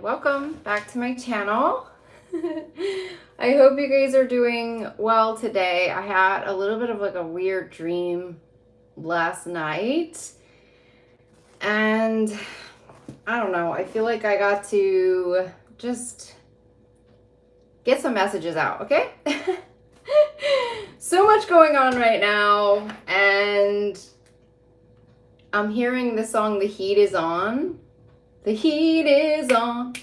welcome back to my channel. I hope you guys are doing well today. I had a little bit of like a weird dream last night, and I don't know, I feel like I got to just get some messages out, okay? So much going on right now, and I'm hearing the song The Heat Is On. The heat is on.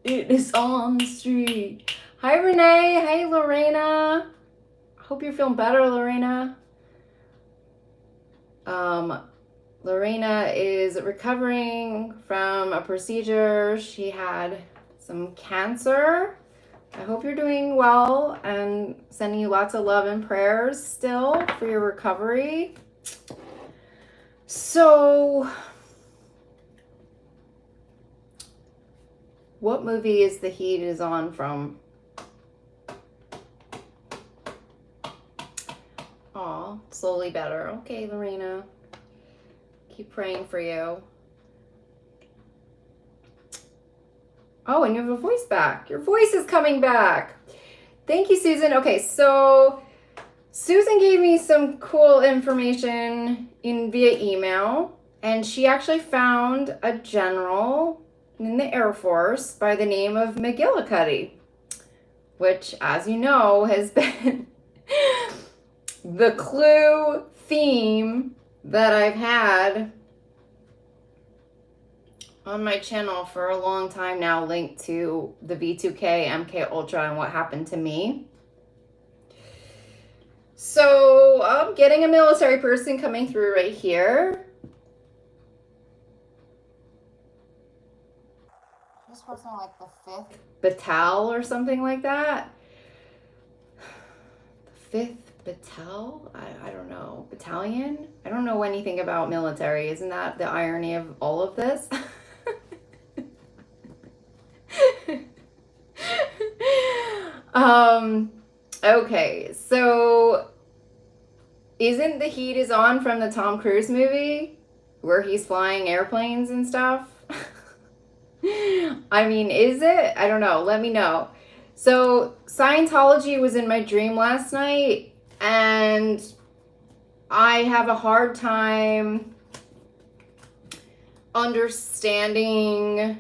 It is on the street. Hi, Renee. Hey, Lorena. Hope you're feeling better, Lorena. Lorena is recovering from a procedure. She had some cancer. I hope you're doing well and sending you lots of love and prayers still for your recovery. So, what movie is The Heat Is On from? Aw, slowly better. Okay, Lorena. Keep praying for you. Oh, and you have a voice back. Your voice is coming back. Thank you, Susan. Okay, so Susan gave me some cool information via email, and she actually found a general in the Air Force by the name of McGillicuddy, which, as you know, has been the clue theme that I've had on my channel for a long time now, linked to the V2K, MK Ultra, and what happened to me. So I'm getting a military person coming through right here. This person like the 5th Battalion or something like that. The 5th Battalion? I don't know. Battalion? I don't know anything about military. Isn't that the irony of all of this? Okay, so isn't The Heat Is On from the Tom Cruise movie where he's flying airplanes and stuff? I mean, is it? I don't know. Let me know. So Scientology was in my dream last night, and I have a hard time understanding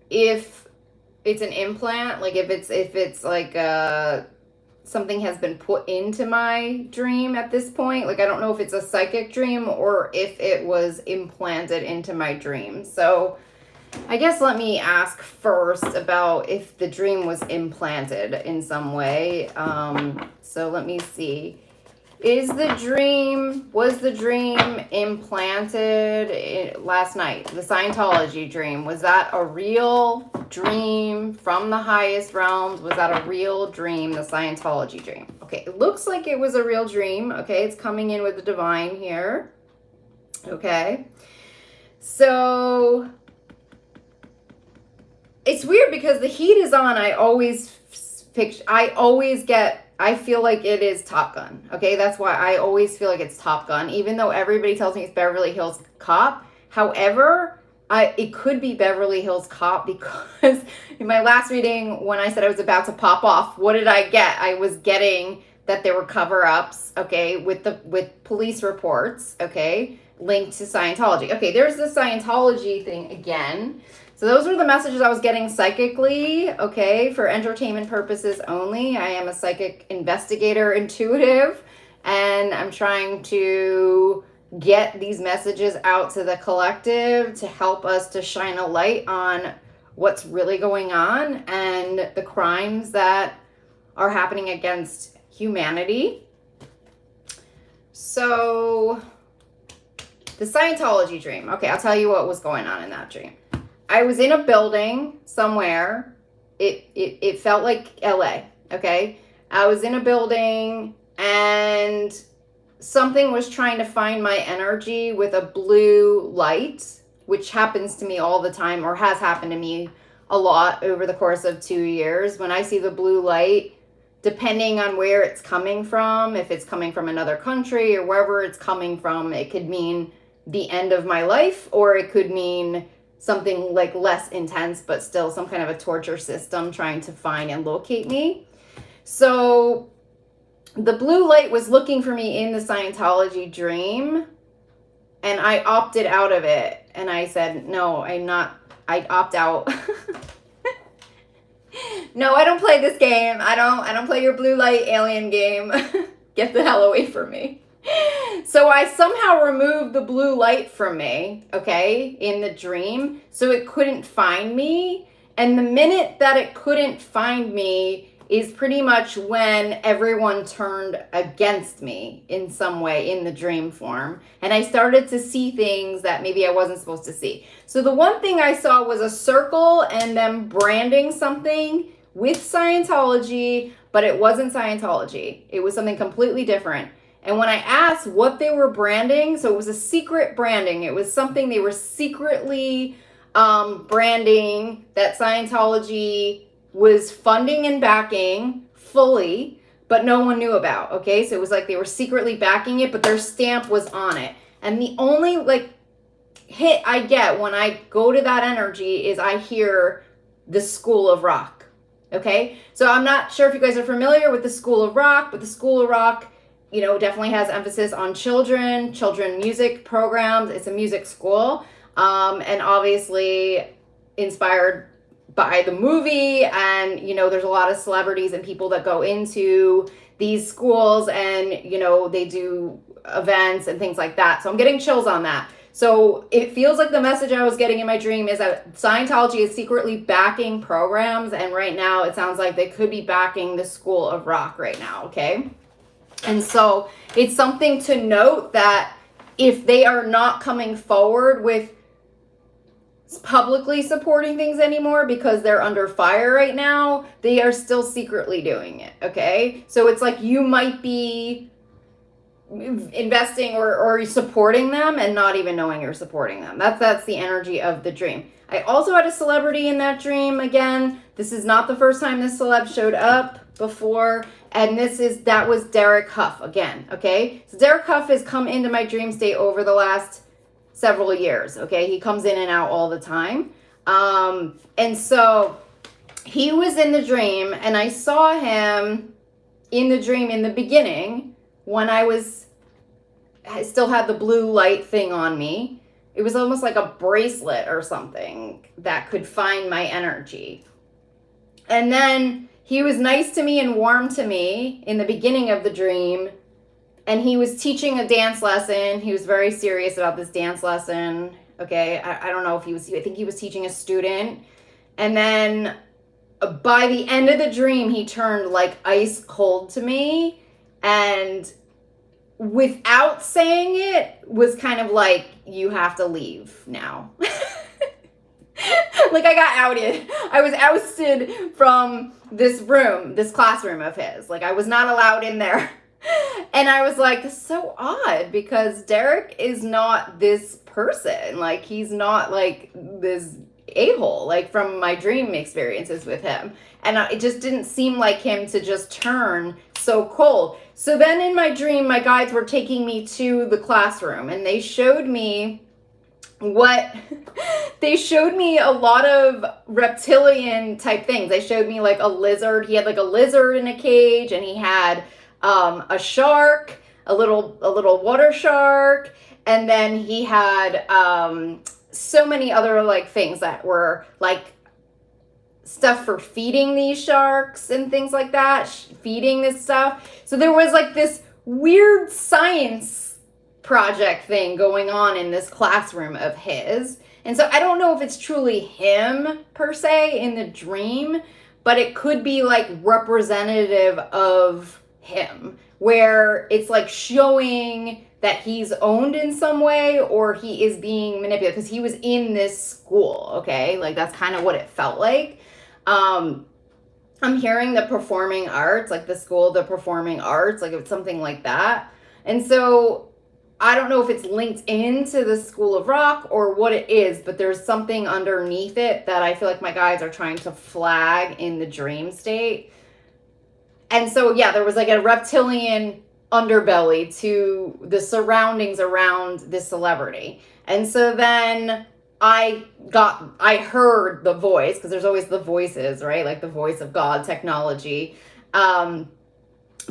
if it's an implant, like if it's like something has been put into my dream at this point. Like, I don't know if it's a psychic dream or if it was implanted into my dream. So I guess let me ask first about if the dream was implanted in some way. So let me see. Was the dream implanted last night? The Scientology dream, was that a real dream from the highest realms? Was that a real dream, the Scientology dream? Okay, it looks like it was a real dream. Okay, it's coming in with the divine here. Okay, so it's weird because The Heat Is On, I feel like it is Top Gun. Okay, that's why I always feel like it's Top Gun, even though everybody tells me it's Beverly Hills Cop. However, it could be Beverly Hills Cop, because in my last reading, when I said I was about to pop off, what did I get? I was getting that there were cover-ups, okay, with police reports, okay, linked to Scientology. Okay, there's the Scientology thing again. So those were the messages I was getting psychically, okay, for entertainment purposes only. I am a psychic investigator, intuitive, and I'm trying to get these messages out to the collective to help us to shine a light on what's really going on and the crimes that are happening against humanity. So the Scientology dream. Okay, I'll tell you what was going on in that dream. I was in a building somewhere. It felt like LA, okay? I was in a building and something was trying to find my energy with a blue light, which happens to me all the time, or has happened to me a lot over the course of 2 years. When I see the blue light, depending on where it's coming from, if it's coming from another country or wherever it's coming from, it could mean the end of my life, or it could mean something like less intense, but still some kind of a torture system trying to find and locate me. So the blue light was looking for me in the Scientology dream, and I opted out of it. And I said, no, I opt out. No, I don't play this game. I don't play your blue light alien game. Get the hell away from me. So I somehow removed the blue light from me, okay, in the dream, so it couldn't find me. And the minute that it couldn't find me is pretty much when everyone turned against me in some way in the dream form. And I started to see things that maybe I wasn't supposed to see. So the one thing I saw was a circle and them branding something with Scientology, but it wasn't Scientology. It was something completely different. And when I asked what they were branding, so it was a secret branding. It was something they were secretly branding that Scientology was funding and backing fully, but no one knew about, okay? So it was like they were secretly backing it, but their stamp was on it. And the only like hit I get when I go to that energy is I hear the School of Rock, okay? So I'm not sure if you guys are familiar with the School of Rock, but the School of Rock, you know, definitely has emphasis on children music programs. It's a music school, and obviously inspired by the movie. And, you know, there's a lot of celebrities and people that go into these schools and, you know, they do events and things like that. So I'm getting chills on that. So it feels like the message I was getting in my dream is that Scientology is secretly backing programs. And right now it sounds like they could be backing the School of Rock right now, okay? And so it's something to note that if they are not coming forward with publicly supporting things anymore because they're under fire right now, they are still secretly doing it, okay? So it's like you might be investing or supporting them and not even knowing you're supporting them. That's the energy of the dream. I also had a celebrity in that dream. Again, this is not the first time this celeb showed up before, and that was Derek Huff again, okay? So Derek Huff has come into my dream state over the last several years, okay? He comes in and out all the time. And so he was in the dream, and I saw him in the dream in the beginning when I still had the blue light thing on me. It was almost like a bracelet or something that could find my energy. And then he was nice to me and warm to me in the beginning of the dream. And he was teaching a dance lesson. He was very serious about this dance lesson. Okay, I don't know if I think he was teaching a student. And then by the end of the dream, he turned like ice cold to me. And without saying it, was kind of like, you have to leave now. Like I got outed. I was ousted from this classroom of his. Like I was not allowed in there. And I was like, this is so odd because Derek is not this person. Like he's not like this a-hole, like from my dream experiences with him. And it just didn't seem like him to just turn so cold. So then in my dream, my guides were taking me to the classroom and they showed me they showed me a lot of reptilian type things. They showed me like a lizard. He had like a lizard in a cage, and he had a shark, a little water shark, and then he had so many other like things that were like stuff for feeding these sharks and things like that, feeding this stuff. So there was like this weird science project thing going on in this classroom of his. And so I don't know if it's truly him per se in the dream, but it could be like representative of him, where it's like showing that he's owned in some way or he is being manipulated because he was in this school, okay? Like that's kind of what it felt like. I'm hearing the performing arts, like the School of the Performing Arts, like it's something like that. And so I don't know if it's linked into the School of Rock or what it is, but there's something underneath it that I feel like my guides are trying to flag in the dream state. And so, yeah, there was like a reptilian underbelly to the surroundings around this celebrity. And so then I heard the voice, because there's always the voices, right? Like the voice of God, technology,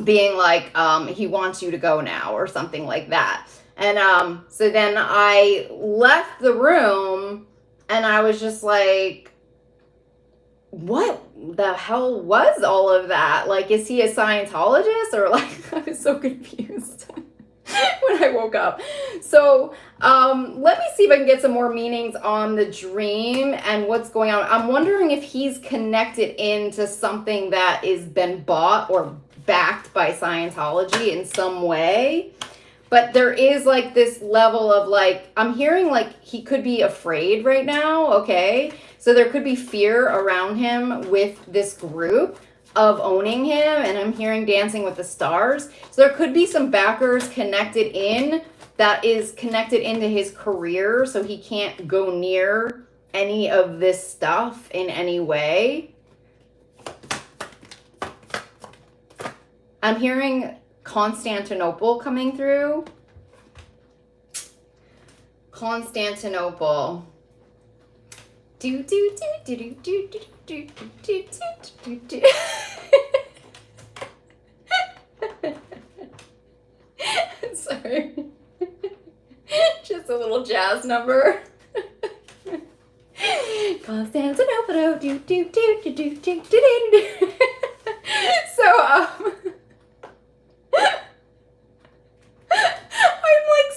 being like, he wants you to go now, or something like that. And so then I left the room, and I was just like, what the hell was all of that? Like, is he a Scientologist? Or like, I was so confused when I woke up. So let me see if I can get some more meanings on the dream and what's going on. I'm wondering if he's connected into something that is been bought or backed by Scientology in some way. But there is like this level of like, I'm hearing like he could be afraid right now, okay? So there could be fear around him with this group of owning him, and I'm hearing Dancing with the Stars. So there could be some backers connected in that is connected into his career, so he can't go near any of this stuff in any way. I'm hearing Constantinople coming through. Constantinople. Do do do do do do do do do do. Sorry. Just a little jazz number. Constantinople. Do do do do do do do. So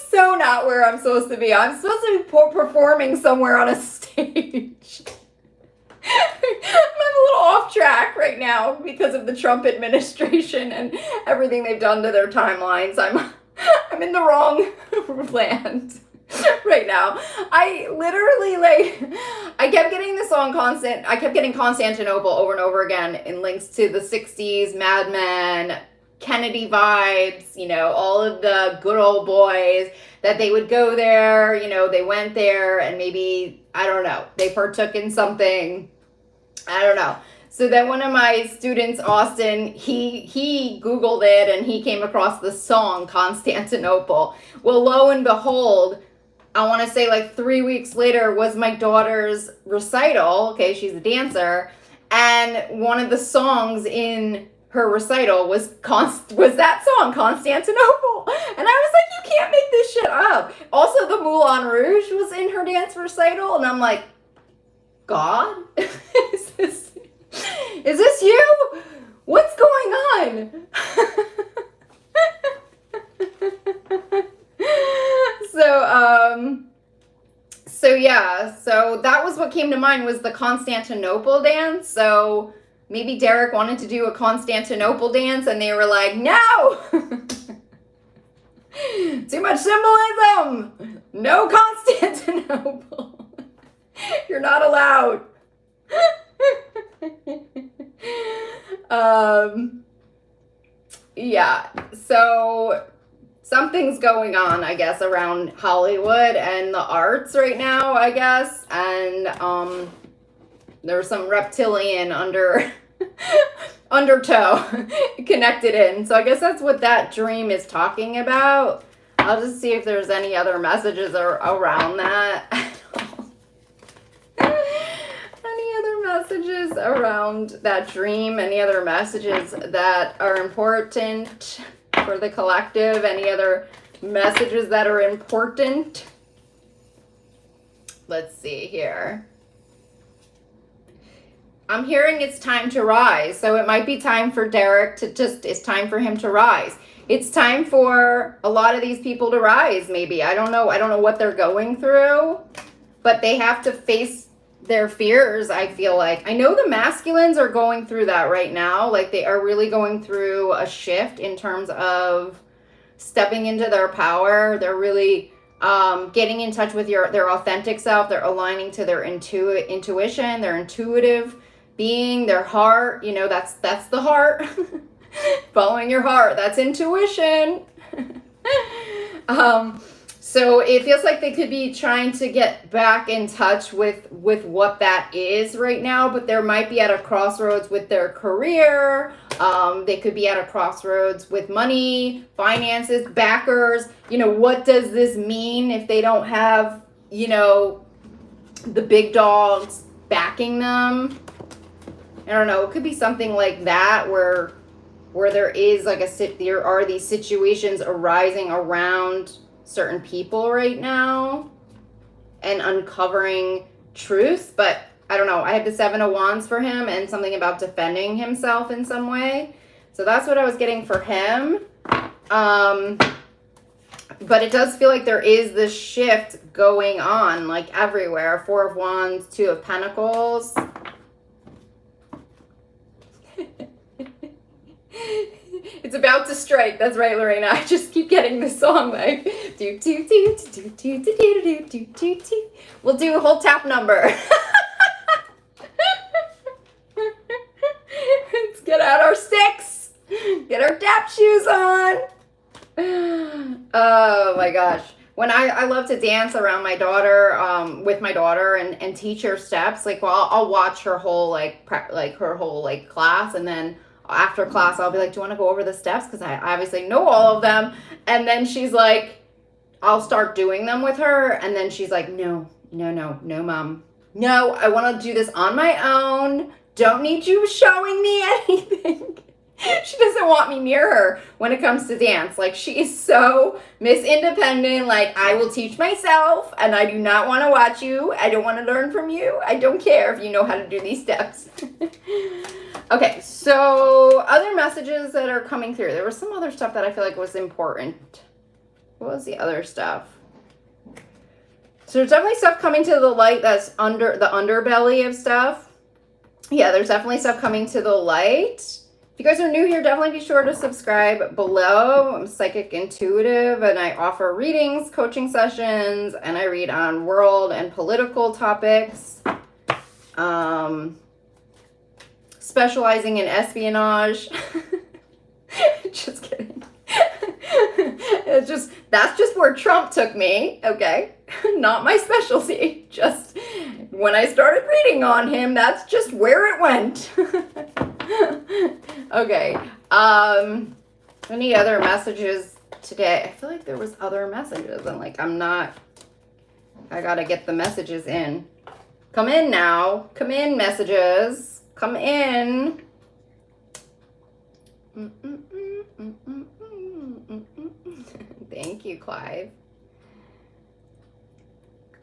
so not where I'm supposed to be. I'm supposed to be performing somewhere on a stage. I'm a little off track right now because of the Trump administration and everything they've done to their timelines. I'm in the wrong land right now. I literally I kept getting the song I kept getting Constantinople over and over again in links to the 60s, Mad Men, Kennedy vibes, you know, all of the good old boys, that they would go there, you know, they went there and maybe, I don't know, they partook in something, I don't know. So then one of my students, Austin, he Googled it and he came across the song Constantinople. Well, lo and behold, I want to say like 3 weeks later was my daughter's recital. Okay, she's a dancer. And one of the songs in her recital was that song, Constantinople. And I was like, you can't make this shit up. Also, the Moulin Rouge was in her dance recital. And I'm like, God, is this you? What's going on? So yeah, so that was what came to mind, was the Constantinople dance. So maybe Derek wanted to do a Constantinople dance and they were like, no! Too much symbolism! No Constantinople! You're not allowed. Yeah, so something's going on, I guess, around Hollywood and the arts right now, I guess. And there's some reptilian undertow connected in. So I guess that's what that dream is talking about. I'll just see if there's any other messages around that. Any other messages around that dream? Any other messages that are important for the collective? Any other messages that are important? Let's see here. I'm hearing it's time to rise. So it might be time for Derek to it's time for him to rise. It's time for a lot of these people to rise, maybe. I don't know what they're going through, but they have to face their fears, I feel like. I know the masculines are going through that right now. Like, they are really going through a shift in terms of stepping into their power. They're really getting in touch with their authentic self. They're aligning to their intuition, their intuitive being, their heart. You know, that's the heart. Following your heart, that's intuition. So it feels like they could be trying to get back in touch with what that is right now, but there might be at a crossroads with their career. They could be at a crossroads with money, finances, backers. What does this mean if they don't have, the big dogs backing them? I don't know. It could be something like that where there is like there are these situations arising around certain people right now and uncovering truth. But I don't know. I have the 7 of Wands for him and something about defending himself in some way. So that's what I was getting for him. But it does feel like there is this shift going on, like everywhere. 4 of Wands, 2 of Pentacles. It's about to strike. That's right, Lorena. I just keep getting this song like do do do do do do do do do do. We'll do a whole tap number. Let's get out our sticks. Get our tap shoes on. Oh my gosh. When I love to dance around my daughter, with my daughter and teach her steps. Like, well, I'll watch her whole her whole class, and then after class I'll be like, do you want to go over the steps? Because I obviously know all of them. And then she's like, I'll start doing them with her, and then she's like, no, mom. No, I want to do this on my own. Don't need you showing me anything. She doesn't want me near her when it comes to dance. Like, she is so Miss Independent. Like, I will teach myself, and I do not want to watch you. I don't want to learn from you. I don't care if you know how to do these steps. Okay, so other messages that are coming through. There was some other stuff that I feel like was important. What was the other stuff? So there's definitely stuff coming to the light that's under the underbelly of stuff. Yeah, there's definitely stuff coming to the light. If you guys are new here, definitely be sure to subscribe below. I'm psychic intuitive, and I offer readings, coaching sessions, and I read on world and political topics. Specializing in espionage. Just kidding. That's just where Trump took me, okay? Not my specialty. Just when I started reading on him, that's just where it went. Okay. Any other messages today? I feel like there was other messages, and I gotta get the messages in. Come in now. Come in, messages. Come in. Thank you, Clive.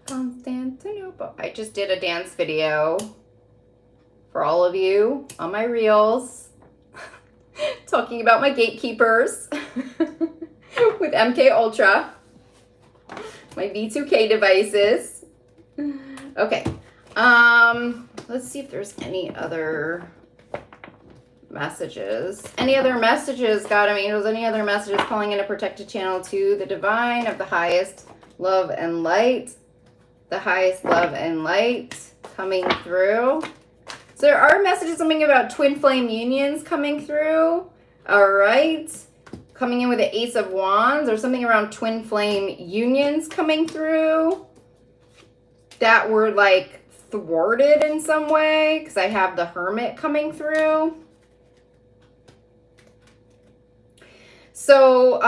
Constantinople. I just did a dance video for all of you on my reels talking about my gatekeepers with MK Ultra, my V2K devices. Okay. Let's see if there's any other messages. Any other messages, God of Angels? Any other messages calling in a protected channel to the divine of the highest love and light? The highest love and light coming through. So there are messages something about twin flame unions coming through. All right. Coming in with the Ace of Wands, or something around twin flame unions coming through that were like thwarted in some way, because I have the Hermit coming through. So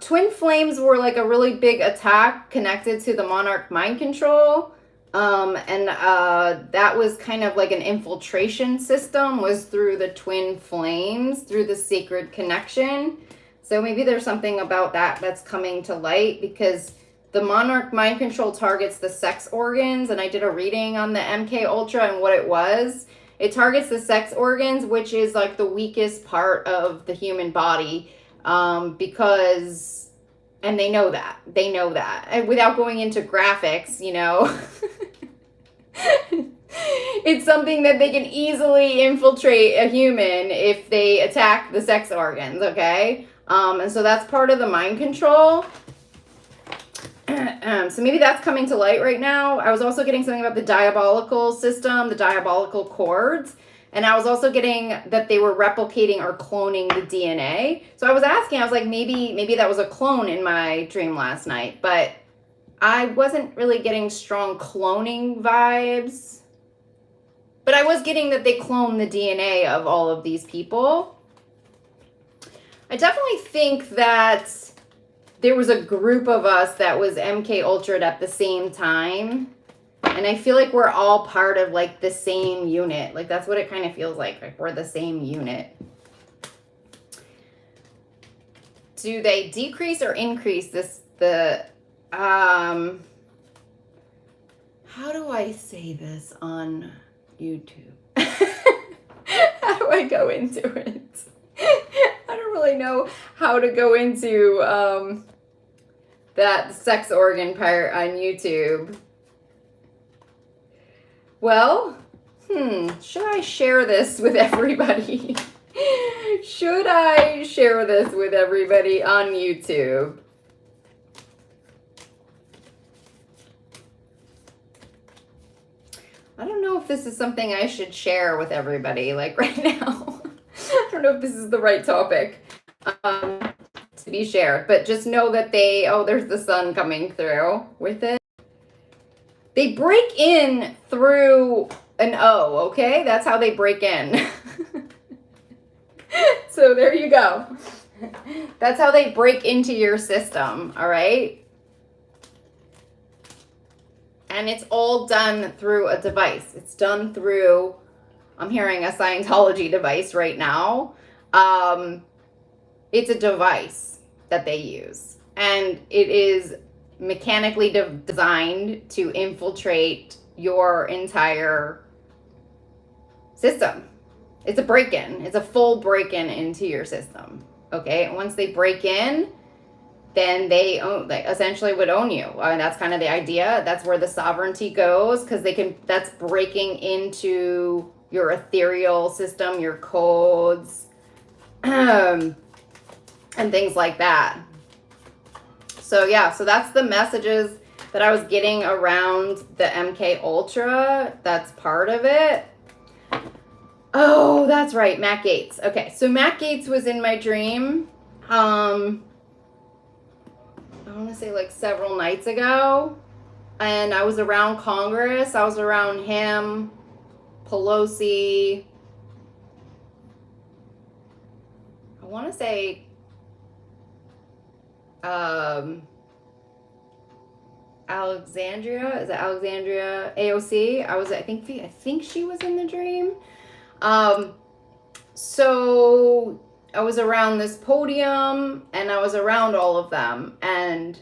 twin flames were like a really big attack connected to the monarch mind control. And that was kind of like an infiltration system, was through the twin flames, through the sacred connection. So maybe there's something about that that's coming to light, because the monarch mind control targets the sex organs. And I did a reading on the MK Ultra and what it was. It targets the sex organs, which is like the weakest part of the human body. Because, and they know that, and without going into graphics, it's something that they can easily infiltrate a human if they attack the sex organs. Okay. And so that's part of the mind control. So maybe that's coming to light right now. I was also getting something about the diabolical system, the diabolical cords. And I was also getting that they were replicating or cloning the DNA. So I was asking, I was like, maybe that was a clone in my dream last night. But I wasn't really getting strong cloning vibes, but I was getting that they cloned the DNA of all of these people. I definitely think that there was a group of us that was MK Ultra'd at the same time. And I feel like we're all part of like the same unit. Like that's what it kind of feels like we're the same unit. Do they decrease or increase how do I say this on YouTube? How do I go into it? I don't really know how to go into that sex organ part on YouTube. Well, should I share this with everybody? Should I share this with everybody on YouTube? I don't know if this is something I should share with everybody, like right now. I don't know if this is the right topic to be shared, but just know that there's the sun coming through with it. They break in through an O, okay? That's how they break in. So there you go. That's how they break into your system, all right? And it's all done through a device. It's done through, I'm hearing a Scientology device right now. It's a device that they use. And it is mechanically designed to infiltrate your entire system. It's a break-in. It's a full break-in into your system. Okay? And once they break in, then they essentially would own you. I mean, that's kind of the idea. That's where the sovereignty goes, because that's breaking into your ethereal system, your codes, and things like that. So yeah, so that's the messages that I was getting around the MK Ultra. That's part of it. Oh, that's right, Matt Gaetz. Okay, so Matt Gaetz was in my dream. I want to say like several nights ago, and I was around Congress. I was around him, Pelosi. I want to say Alexandria. Is it Alexandria AOC? I think she was in the dream. So I was around this podium, and I was around all of them, and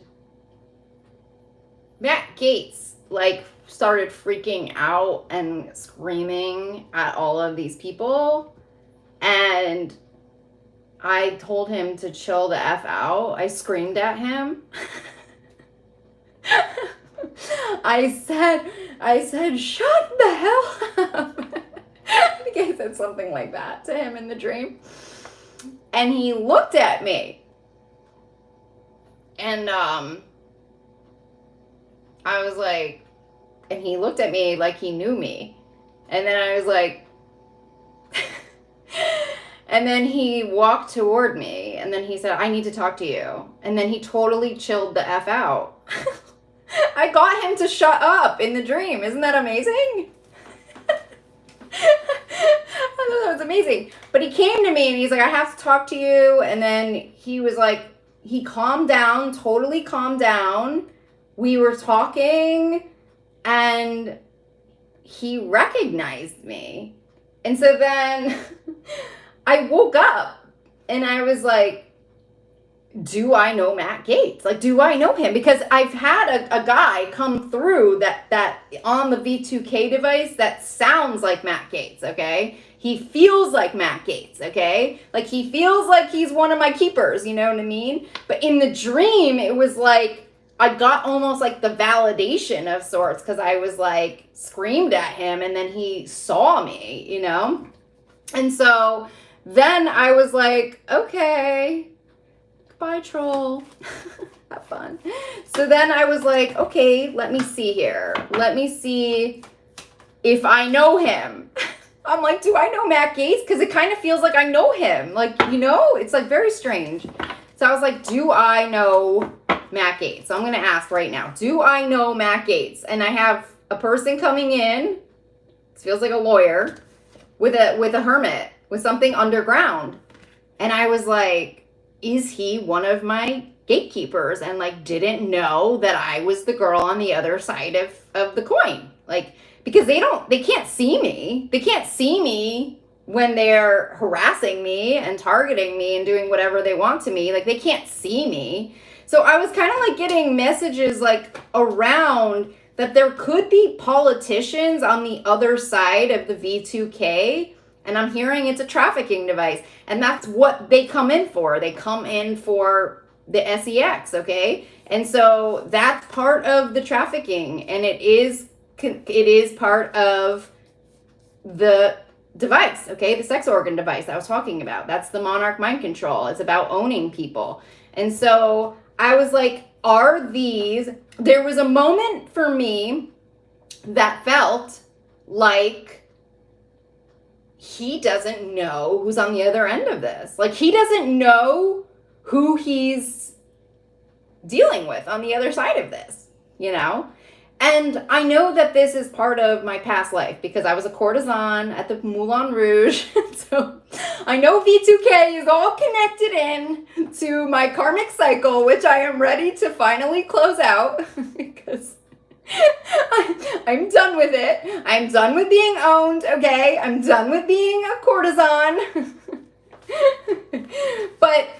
Matt Gaetz like started freaking out and screaming at all of these people, and I told him to chill the F out. I screamed at him. I said, shut the hell up. I think I said something like that to him in the dream. And he looked at me. And I was like, and he looked at me like he knew me. And then I was like, and then he walked toward me, and then he said, I need to talk to you. And then he totally chilled the F out. I got him to shut up in the dream. Isn't that amazing? I thought that was amazing. But he came to me and he's like, I have to talk to you. And then he was like, he calmed down, totally calmed down. We were talking and he recognized me. And so then I woke up and I was like, do I know Matt Gaetz? Like, do I know him? Because I've had a guy come through that on the V2K device that sounds like Matt Gaetz, okay? He feels like Matt Gaetz, okay? Like, he feels like he's one of my keepers, you know what I mean? But in the dream, it was like, I got almost like the validation of sorts, because I was like, screamed at him, and then he saw me, you know? And so then I was like, okay, bye, troll. Have fun. So then I was like, okay, let me see here. Let me see if I know him. I'm like, do I know Matt Gaetz? Because it kind of feels like I know him. Like, you know, it's like very strange. So I was like, do I know Matt Gates. So I'm going to ask right now, do I know Matt Gates? And I have a person coming in, it feels like a lawyer, with a hermit, with something underground. And I was like, is he one of my gatekeepers? And like, didn't know that I was the girl on the other side of the coin. Like, because they can't see me. They can't see me when they're harassing me and targeting me and doing whatever they want to me. Like, they can't see me. So I was kind of like getting messages like around that there could be politicians on the other side of the V2K. And I'm hearing it's a trafficking device. And that's what they come in for. They come in for the SEX, okay? And so that's part of the trafficking. And it is part of the device, okay? The sex organ device I was talking about. That's the monarch mind control. It's about owning people. And so I was like, there was a moment for me that felt like he doesn't know who's on the other end of this. Like, he doesn't know who he's dealing with on the other side of this, you know? And I know that this is part of my past life because I was a courtesan at the Moulin Rouge. So I know V2K is all connected in to my karmic cycle, which I am ready to finally close out because I'm done with it. I'm done with being owned, okay? I'm done with being a courtesan. But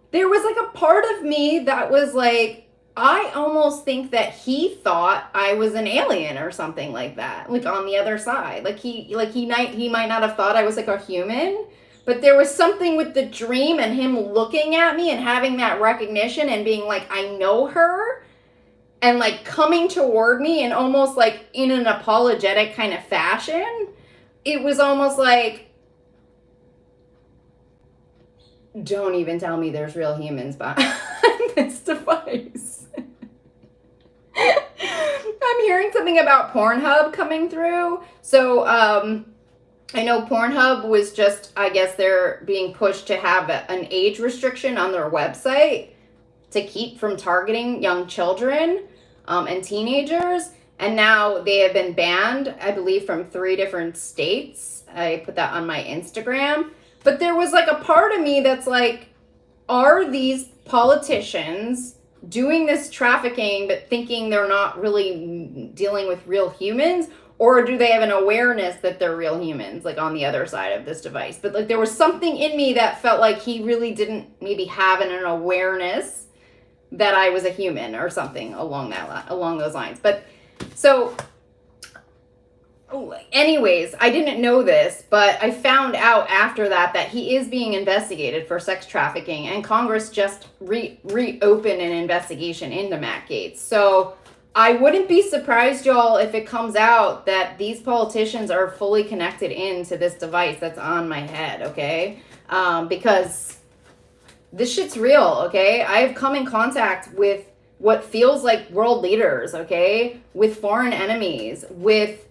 there was like a part of me that was like, I almost think that he thought I was an alien or something like that, like on the other side. Like he might not have thought I was like a human, but there was something with the dream and him looking at me and having that recognition and being like, I know her, and like coming toward me and almost like in an apologetic kind of fashion. It was almost like, don't even tell me there's real humans behind this device. I'm hearing something about Pornhub coming through. So I know Pornhub was just, I guess they're being pushed to have an age restriction on their website to keep from targeting young children and teenagers. And now they have been banned, I believe, from 3 different states. I put that on my Instagram. But there was like a part of me that's like, are these politicians doing this trafficking but thinking they're not really dealing with real humans? Or do they have an awareness that they're real humans, like on the other side of this device? But like there was something in me that felt like he really didn't maybe have an awareness that I was a human or something along those lines. But so anyways, I didn't know this, but I found out after that he is being investigated for sex trafficking, and Congress just reopened an investigation into Matt Gates. So I wouldn't be surprised, y'all, if it comes out that these politicians are fully connected into this device that's on my head, okay? Because this shit's real, okay? I've come in contact with what feels like world leaders, okay? With foreign enemies, with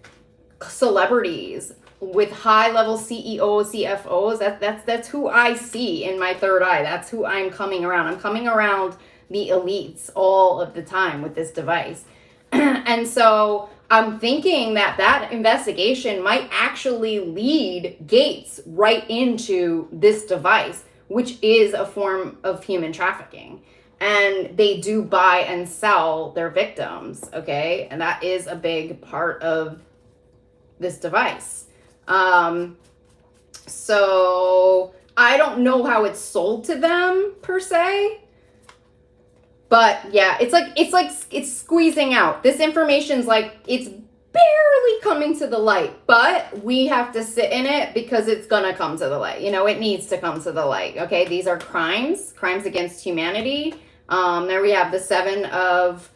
celebrities, with high-level CEOs, CFOs. That's who I see in my third eye. That's who I'm coming around. I'm coming around the elites all of the time with this device. And so I'm thinking that investigation might actually lead Gates right into this device, which is a form of human trafficking. And they do buy and sell their victims, okay? And that is a big part of this device. So I don't know how it's sold to them per se, but yeah, it's squeezing out. This information's like, it's barely coming to the light, but we have to sit in it because it's gonna come to the light. You know, it needs to come to the light. Okay, these are crimes against humanity. There we have the 7 of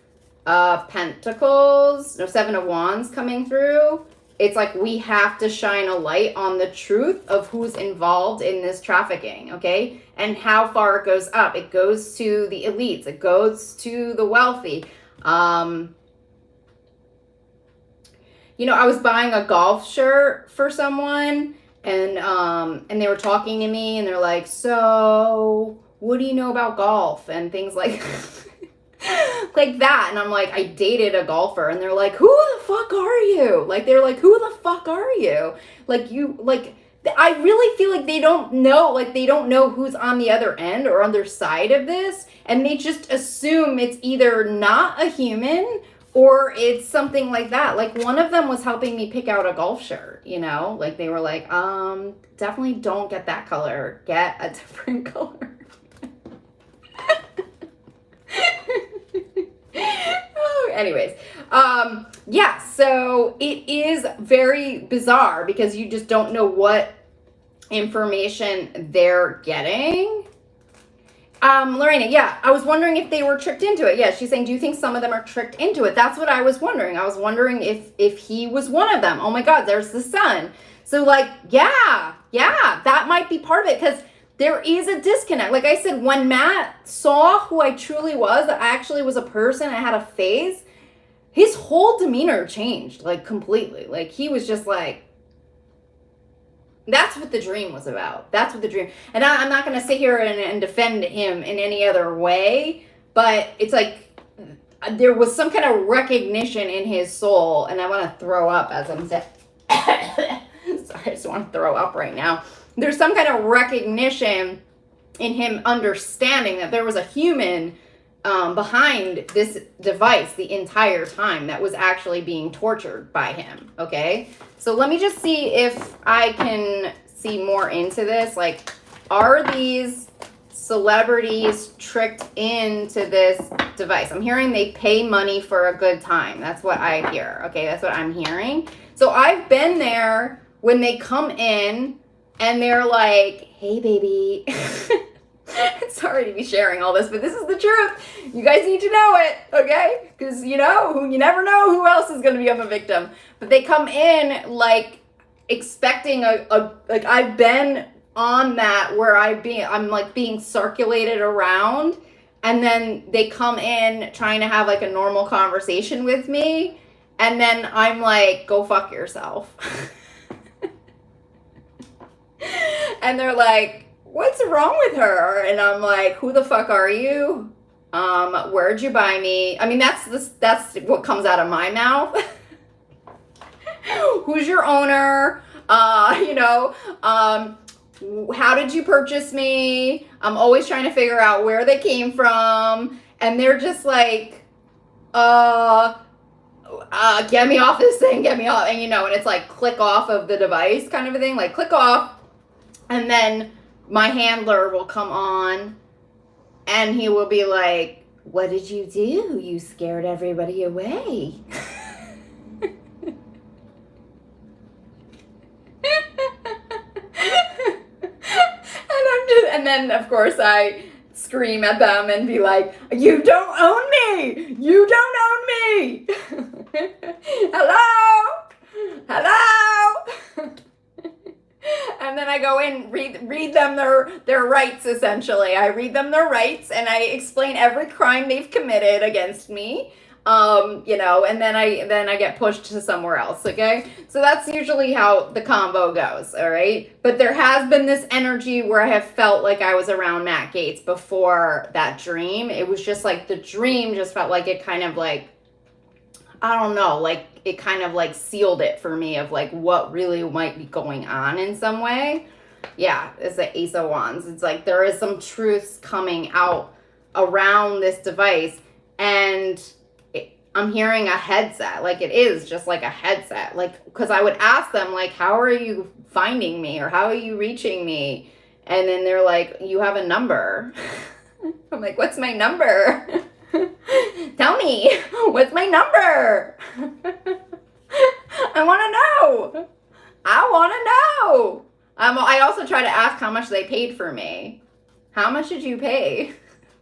Pentacles, no, 7 of Wands coming through. It's like we have to shine a light on the truth of who's involved in this trafficking, okay? And how far it goes up. It goes to the elites. It goes to the wealthy. You know, I was buying a golf shirt for someone, and they were talking to me, and they're like, so what do you know about golf? And things like like that. And I'm like, I dated a golfer, and they're like, who the fuck are you? Like, they're like, who the fuck are you? Like, you, like, I really feel like they don't know who's on the other end or other side of this, and they just assume it's either not a human or it's something like that. Like, one of them was helping me pick out a golf shirt, you know? Like, they were like, definitely don't get that color. Get a different color. Oh, anyways, yeah, so it is very bizarre because you just don't know what information they're getting. Lorena, yeah, I was wondering if they were tricked into it. Yeah, she's saying, do you think some of them are tricked into it? That's what I was wondering. I was wondering if he was one of them. Oh my God, there's the sun. So like, yeah, that might be part of it, because there is a disconnect. Like I said, when Matt saw who I truly was, that I actually was a person, I had a face, his whole demeanor changed, like, completely. Like, he was just like, that's what the dream was about. That's what the dream, and I'm not going to sit here and defend him in any other way, but it's like, there was some kind of recognition in his soul, and I want to throw up as I'm saying. Sorry, I just want to throw up right now. There's some kind of recognition in him understanding that there was a human behind this device the entire time that was actually being tortured by him, okay? So let me just see if I can see more into this. Like, are these celebrities tricked into this device? I'm hearing they pay money for a good time. That's what I hear, okay? That's what I'm hearing. So I've been there when they come in and they're like, hey, baby. Sorry to be sharing all this, but this is the truth. You guys need to know it, okay? Because, you know, you never know who else is going to become a victim. But they come in, like, expecting like, I've been on that where I'm, like, being circulated around, and then they come in trying to have, like, a normal conversation with me, and then I'm like, go fuck yourself. And they're like, what's wrong with her? And I'm like, who the fuck are you? Where'd you buy me? I mean, that's what comes out of my mouth. Who's your owner? You know, how did you purchase me? I'm always trying to figure out where they came from. And they're just like, get me off this thing, get me off. And, you know, and it's like, click off of the device kind of a thing, like, click off. And then my handler will come on and he will be like, what did you do? You scared everybody away. And then, of course, I scream at them and be like, you don't own me! You don't own me! Hello? Hello? And then I go in, read them their rights, essentially. I read them their rights, and I explain every crime they've committed against me. You know, and then I get pushed to somewhere else, okay? So that's usually how the combo goes, all right? But there has been this energy where I have felt like I was around Matt Gaetz before that dream. It was just like, the dream just felt like it kind of like, I don't know, like it kind of like sealed it for me of like what really might be going on in some way. Yeah, it's the Ace of Wands. It's like there is some truths coming out around this device, and I'm hearing a headset. Like, it is just like a headset. Like, because I would ask them, like, how are you finding me, or how are you reaching me? And then they're like, you have a number. I'm like, what's my number? Tell me, what's my number? I want to know. I want to know. I also try to ask how much they paid for me. How much did you pay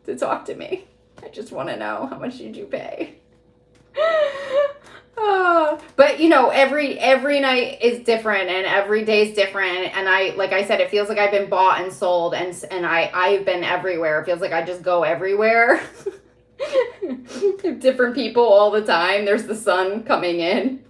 to talk to me? I just want to know, how much did you pay? But you know, every night is different, and every day is different, and like I said, it feels like I've been bought and sold, and I've been everywhere. It feels like I just go everywhere. Different people all the time. There's the sun coming in.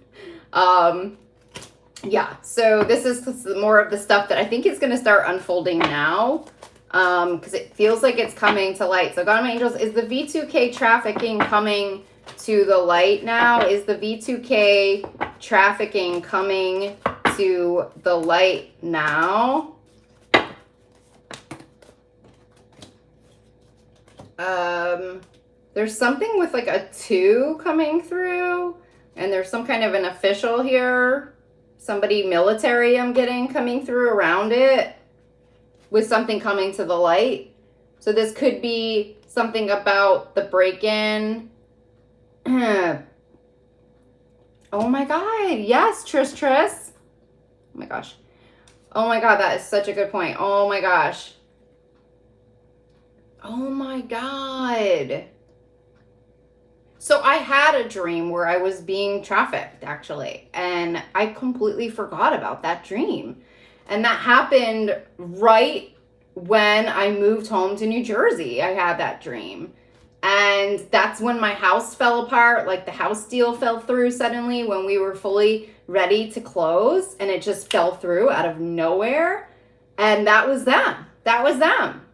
Yeah, so this is more of the stuff that I think is going to start unfolding now. because it feels like it's coming to light. So God of my angels, is the V2K trafficking coming to the light now? Is the V2K trafficking coming to the light now? There's something with like a 2 coming through, and there's some kind of an official here. Somebody military I'm getting coming through around it with something coming to the light. So this could be something about the break-in. Oh my God. Yes, Tris. Oh my gosh. Oh my God, that is such a good point. Oh my gosh. Oh my God. So I had a dream where I was being trafficked, actually, and I completely forgot about that dream. And that happened right when I moved home to New Jersey. I had that dream. And that's when my house fell apart. Like the house deal fell through suddenly when we were fully ready to close, and it just fell through out of nowhere. And that was them. That was them.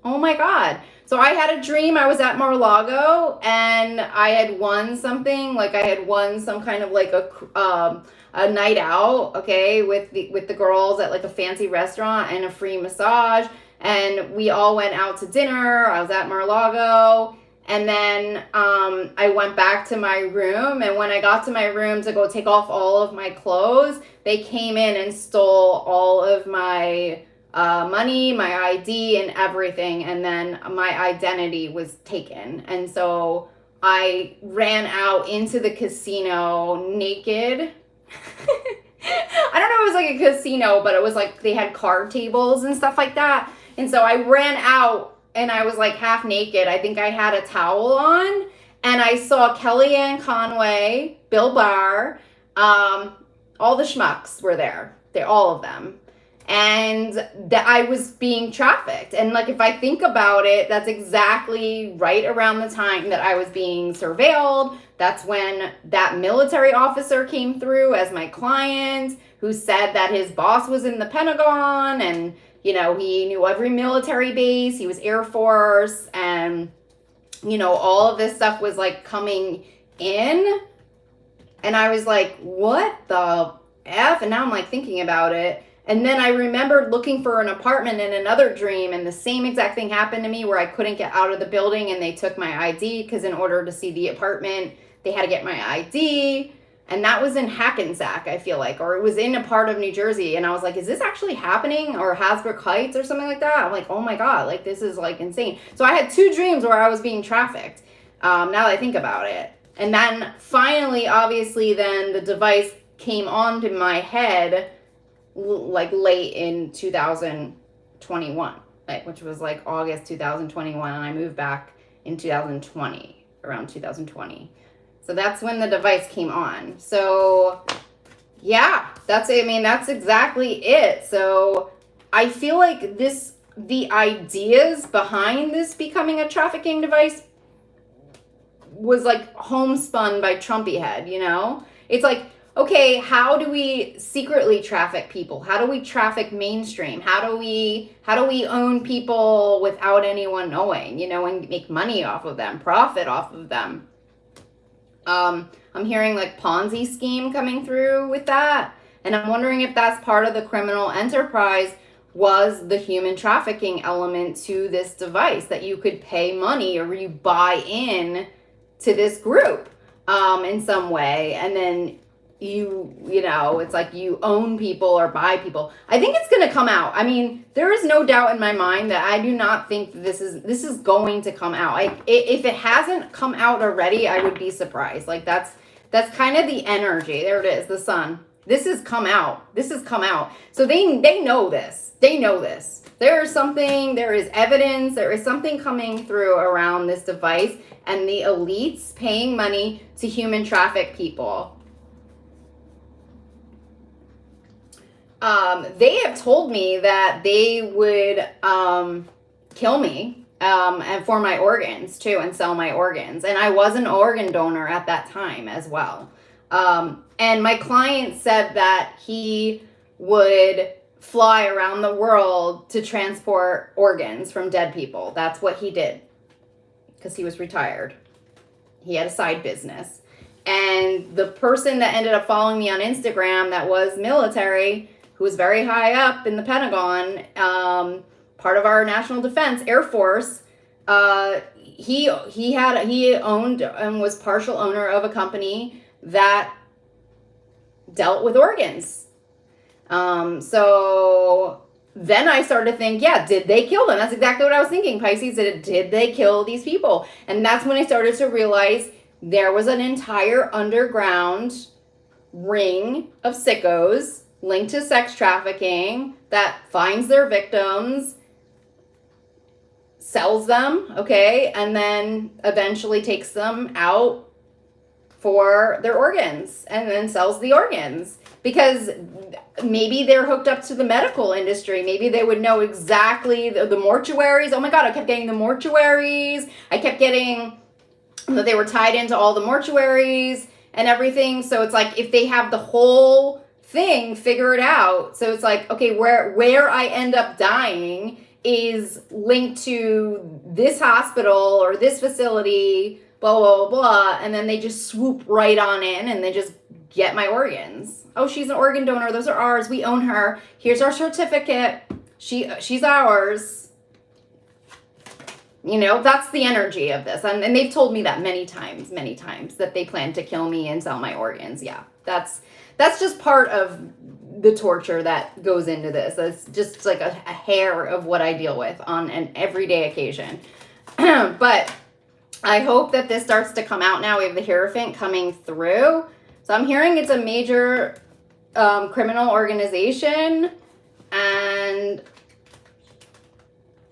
Oh my God. So I had a dream. I was at Mar-a-Lago and I had won something. Like I had won some kind of like a night out, okay, with the girls at like a fancy restaurant and a free massage. And we all went out to dinner. I was at Mar-a-Lago. And then I went back to my room. And when I got to my room to go take off all of my clothes, they came in and stole all of my money, my ID, and everything. And then my identity was taken. And so I ran out into the casino naked. I don't know if it was like a casino, but it was like they had card tables and stuff like that. And so I ran out and I was like half naked. I think I had a towel on, and I saw Kellyanne Conway, Bill Barr, all the schmucks were there. They're all of them. And that I was being trafficked. And like, if I think about it, that's exactly right around the time that I was being surveilled. That's when that military officer came through as my client, who said that his boss was in the Pentagon, and, you know, he knew every military base. He was Air Force, and, you know, all of this stuff was like coming in. And I was like, what the F? And now I'm like thinking about it. And then I remembered looking for an apartment in another dream, and the same exact thing happened to me where I couldn't get out of the building, and they took my ID because in order to see the apartment, they had to get my ID. And that was in Hackensack, I feel like, or it was in a part of New Jersey. And I was like, is this actually happening? Or Hasbrook Heights or something like that? I'm like, oh my God, like this is like insane. So I had 2 dreams where I was being trafficked, now that I think about it. And then finally, obviously, then the device came onto my head like late in 2021, like, which was like August 2021, and I moved back in 2020, around 2020. So that's when the device came on. So yeah, that's exactly it. So I feel like the ideas behind this becoming a trafficking device was like homespun by Trumpy head, you know? It's like, okay, how do we secretly traffic people? How do we traffic mainstream? How do we own people without anyone knowing, you know, and make money off of them, profit off of them? I'm hearing like Ponzi scheme coming through with that. And I'm wondering if that's part of the criminal enterprise, was the human trafficking element to this device, that you could pay money or you buy in to this group in some way, and then you know, it's like you own people or buy people. I think it's going to come out. I mean, there is no doubt in my mind that I do not think that this is going to come out. If it hasn't come out already, I would be surprised. Like that's kind of the energy. There it is, the sun. This has come out. This has come out. So they know this. They know this. There is evidence. There is something coming through around this device and the elites paying money to human traffic people. They have told me that they would kill me and for my organs too, and sell my organs. And I was an organ donor at that time as well. And my client said that he would fly around the world to transport organs from dead people. That's what he did because he was retired. He had a side business. And the person that ended up following me on Instagram that was military, who was very high up in the Pentagon, part of our national defense, Air Force, he owned and was partial owner of a company that dealt with organs. So then I started to think, yeah, did they kill them? That's exactly what I was thinking, Pisces. Did they kill these people? And that's when I started to realize there was an entire underground ring of sickos linked to sex trafficking that finds their victims, sells them, okay, and then eventually takes them out for their organs and then sells the organs. Because maybe they're hooked up to the medical industry. Maybe they would know exactly the mortuaries. Oh my God, I kept getting the mortuaries. I kept getting that they were tied into all the mortuaries and everything. So it's like if they have the whole thing figured out. So it's like, okay, where I end up dying is linked to this hospital or this facility, blah, blah, blah, blah. And then they just swoop right on in and they just get my organs. Oh, she's an organ donor. Those are ours. We own her. Here's our certificate. She's ours. You know, that's the energy of this. And they've told me that many times, that they plan to kill me and sell my organs. Yeah, that's just part of the torture that goes into this. It's just like a hair of what I deal with on an everyday occasion. But I hope that this starts to come out now. We have the Hierophant coming through. So I'm hearing it's a major criminal organization, and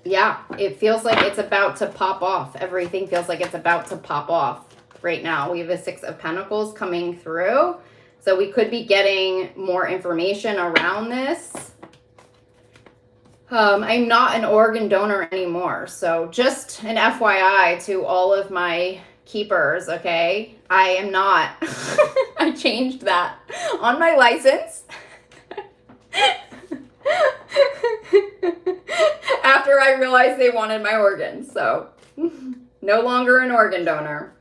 yeah, it feels like it's about to pop off. Everything feels like it's about to pop off right now. We have a Six of Pentacles coming through, so we could be getting more information around this. I'm not an organ donor anymore, so just an FYI to all of my keepers, okay? I am not. I changed that on my license after I realized they wanted my organs. So no longer an organ donor.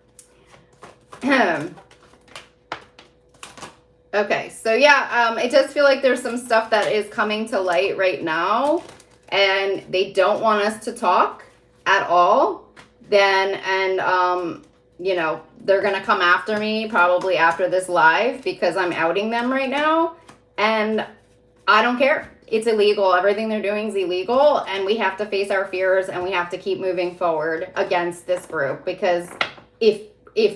Okay, so yeah, it does feel like there's some stuff that is coming to light right now, and they don't want us to talk at all. You know, they're going to come after me probably after this live because I'm outing them right now. And I don't care. It's illegal. Everything they're doing is illegal. And we have to face our fears and we have to keep moving forward against this group. Because if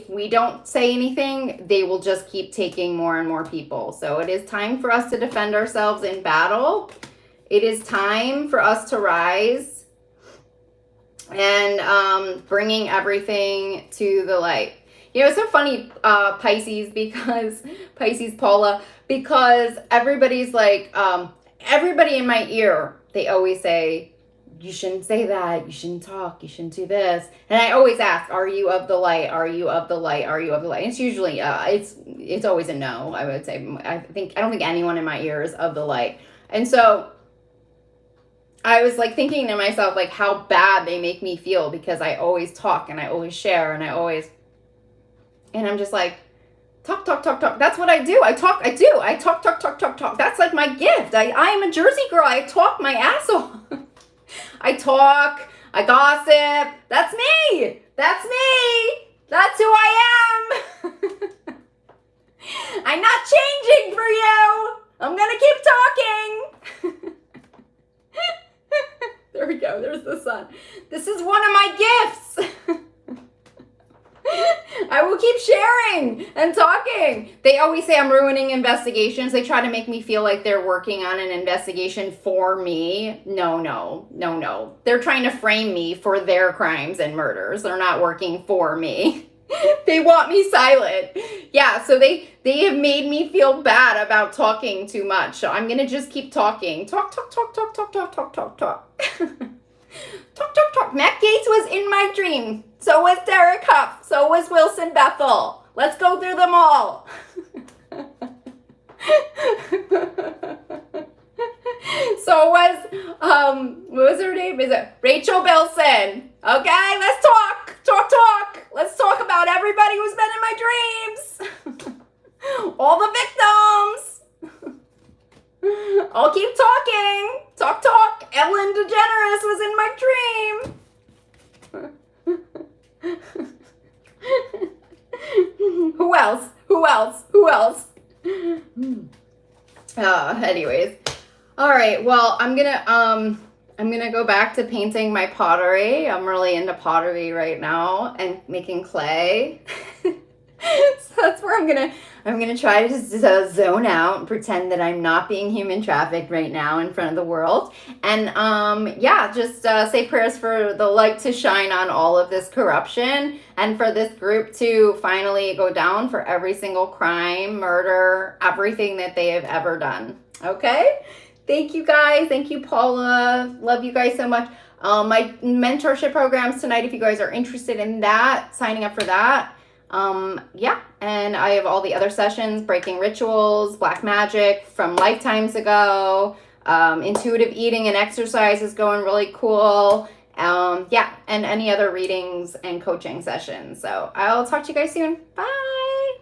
we don't say anything, they will just keep taking more and more people. So it is time for us to defend ourselves in battle. It is time for us to rise. And bringing everything to the light. You know, it's so funny, Pisces, Paula, because everybody's like, everybody in my ear, they always say, you shouldn't say that, you shouldn't talk, you shouldn't do this. And I always ask, are you of the light? Are you of the light? Are you of the light? And it's usually, it's always a no, I would say. I don't think anyone in my ear is of the light. And so I was like thinking to myself, like how bad they make me feel because I always talk and I always share and and I'm just like, talk. That's what I do. I talk. That's like my gift. I am a Jersey girl. I talk my ass off. I talk. I gossip. That's me. That's who I am. I'm not changing for you. I'm going to keep talking. There we go. There's the sun. This is one of my gifts. I will keep sharing and talking. They always say I'm ruining investigations. They try to make me feel like they're working on an investigation for me. No. They're trying to frame me for their crimes and murders. They're not working for me. They want me silent. Yeah, so they have made me feel bad about talking too much. So I'm going to just keep talking. Talk. Talk. Matt Gates was in my dream. So was Derek Huff. So was Wilson Bethel. Let's go through them all. So was what was her name? Is it Rachel Bilson? Okay, let's talk. Let's talk about everybody who's been in my dreams. All the victims. I'll keep talking. Talk. Ellen DeGeneres was in my dream. Who else? Anyways. All right. Well, I'm gonna go back to painting my pottery. I'm really into pottery right now and making clay. So that's where I'm gonna try to just zone out and pretend that I'm not being human trafficked right now in front of the world. And just say prayers for the light to shine on all of this corruption and for this group to finally go down for every single crime, murder, everything that they have ever done. Okay? Thank you guys. Thank you, Paula. Love you guys so much. My mentorship programs tonight, if you guys are interested in that, signing up for that. And I have all the other sessions, breaking rituals, black magic from lifetimes ago, intuitive eating and exercise is going really cool. And any other readings and coaching sessions. So I'll talk to you guys soon. Bye.